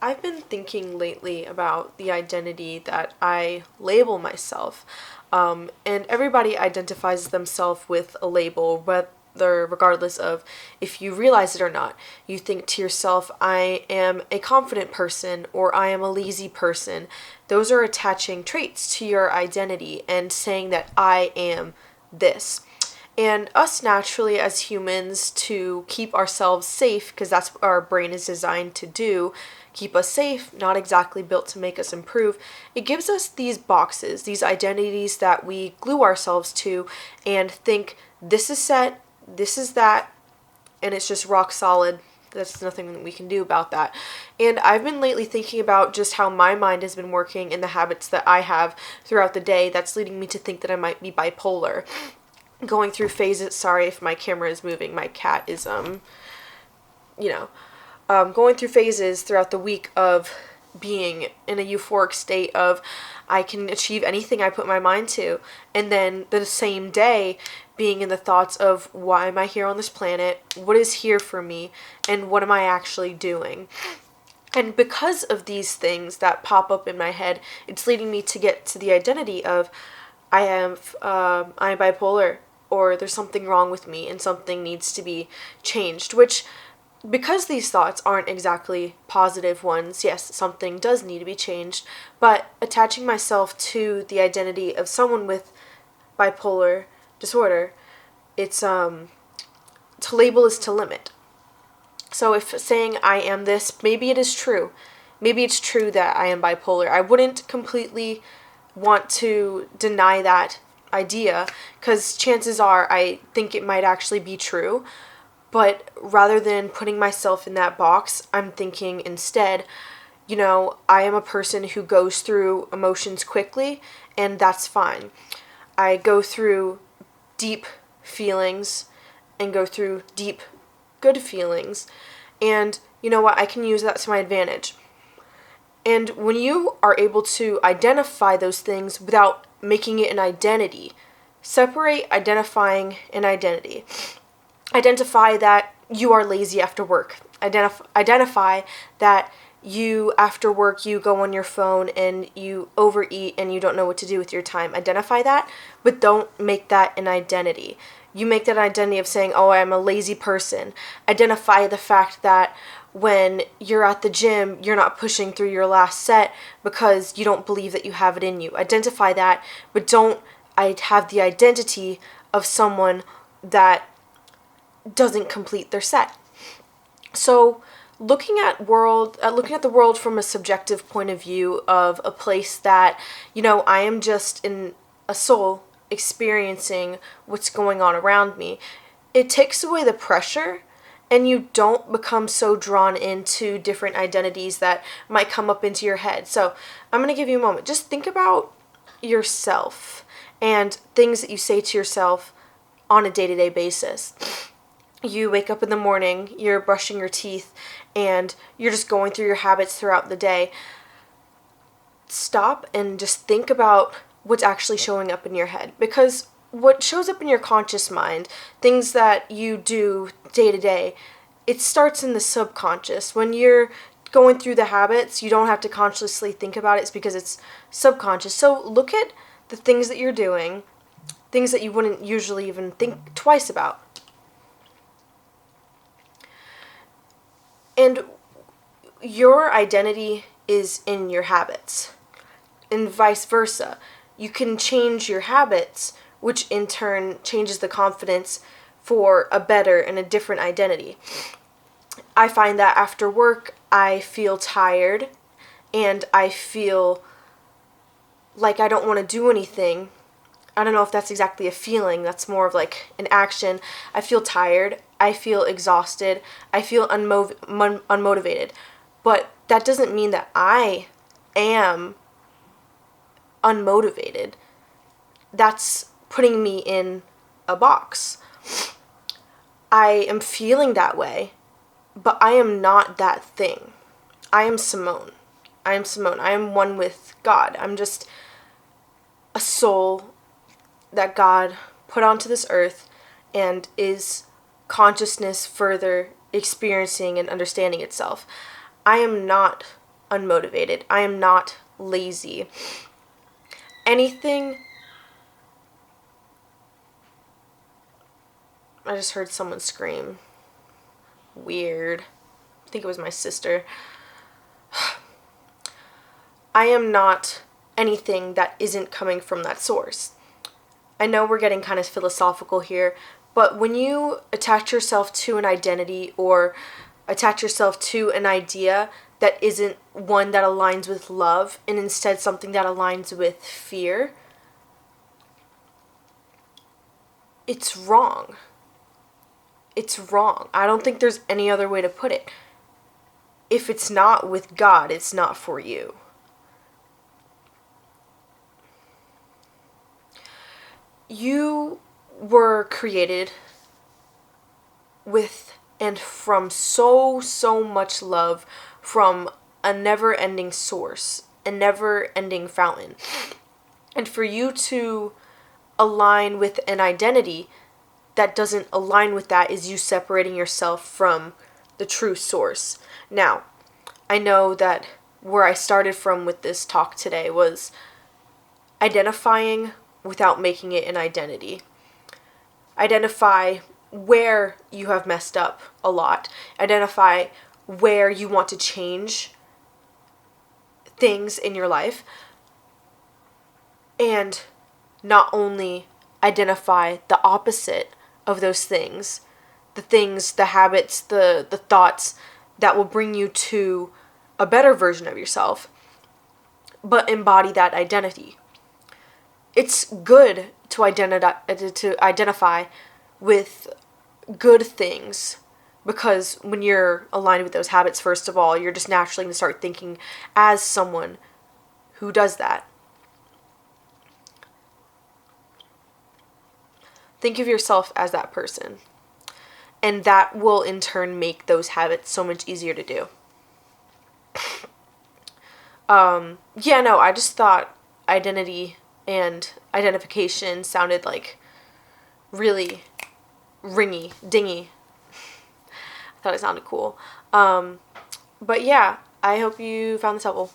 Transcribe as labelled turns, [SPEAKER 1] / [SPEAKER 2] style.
[SPEAKER 1] I've been thinking lately about the identity that I label myself. And everybody identifies themselves with a label, whether regardless of if you realize it or not. You think to yourself, I am a confident person or I am a lazy person. Those are attaching traits to your identity and saying that I am this. And us naturally as humans to keep ourselves safe, because that's what our brain is designed to do, keep us safe, not exactly built to make us improve. It gives us these boxes, these identities that we glue ourselves to and think this is set, this is that, and it's just rock solid. There's nothing that we can do about that. And I've been lately thinking about just how my mind has been working and the habits that I have throughout the day that's leading me to think that I might be bipolar. Going through phases, sorry if my camera is moving, my cat is, you know, going through phases throughout the week of being in a euphoric state of I can achieve anything I put my mind to, and then the same day being in the thoughts of why am I here on this planet, what is here for me, and what am I actually doing. And because of these things that pop up in my head, it's leading me to get to the identity of I'm bipolar, or there's something wrong with me and something needs to be changed, which because these thoughts aren't exactly positive ones, yes, something does need to be changed, but attaching myself to the identity of someone with bipolar disorder, it's to label is to limit. So if saying I am this, maybe it is true. Maybe it's true that I am bipolar. I wouldn't completely want to deny that idea because chances are I think it might actually be true. But rather than putting myself in that box, I'm thinking instead, I am a person who goes through emotions quickly, and that's fine. I go through deep feelings and go through deep good feelings, and you know what? I can use that to my advantage. And when you are able to identify those things without making it an identity, separate identifying an identity. Identify that you are lazy after work. Identify that you, after work, you go on your phone and you overeat and you don't know what to do with your time. Identify that, but don't make that an identity. You make that an identity of saying, oh, I'm a lazy person. Identify the fact that when you're at the gym, you're not pushing through your last set because you don't believe that you have it in you. Identify that, but don't have the identity of someone that doesn't complete their set. So looking at the world from a subjective point of view of a place that, I am just a soul experiencing what's going on around me, it takes away the pressure and you don't become so drawn into different identities that might come up into your head. So I'm going to give you a moment. Just think about yourself and things that you say to yourself on a day-to-day basis. You wake up in the morning, you're brushing your teeth, and you're just going through your habits throughout the day. Stop and just think about what's actually showing up in your head. Because what shows up in your conscious mind, things that you do day to day, it starts in the subconscious. When you're going through the habits, you don't have to consciously think about it. It's because it's subconscious. So look at the things that you're doing, things that you wouldn't usually even think twice about. And your identity is in your habits, and vice versa. You can change your habits, which in turn changes the confidence for a better and a different identity. I find that after work, I feel tired, and I feel like I don't want to do anything. I don't know if that's exactly a feeling, that's more of like an action. I feel tired, I feel exhausted, I feel unmotivated. But that doesn't mean that I am unmotivated. That's putting me in a box. I am feeling that way, but I am not that thing. I am Simone. I am one with God. I'm just a soul that God put onto this earth and is consciousness further experiencing and understanding itself. I am not unmotivated. I am not lazy. Anything... I just heard someone scream. Weird. I think it was my sister. I am not anything that isn't coming from that source. I know we're getting kind of philosophical here, but when you attach yourself to an identity or attach yourself to an idea that isn't one that aligns with love and instead something that aligns with fear, it's wrong. It's wrong. I don't think there's any other way to put it. If it's not with God, it's not for you. You were created with and from so much love from a never-ending source, a never-ending fountain. And for you to align with an identity that doesn't align with that is you separating yourself from the true source. Now, I know that where I started from with this talk today was identifying without making it an identity. Identify where you have messed up a lot. Identify where you want to change things in your life. And not only identify the opposite of those things, the habits, the thoughts that will bring you to a better version of yourself, but embody that identity. It's good to identify with good things, because when you're aligned with those habits, first of all, you're just naturally going to start thinking as someone who does that. Think of yourself as that person, and that will in turn make those habits so much easier to do. I just thought identity and identification sounded like really ringy, dingy. I thought it sounded cool. But yeah, I hope you found this helpful.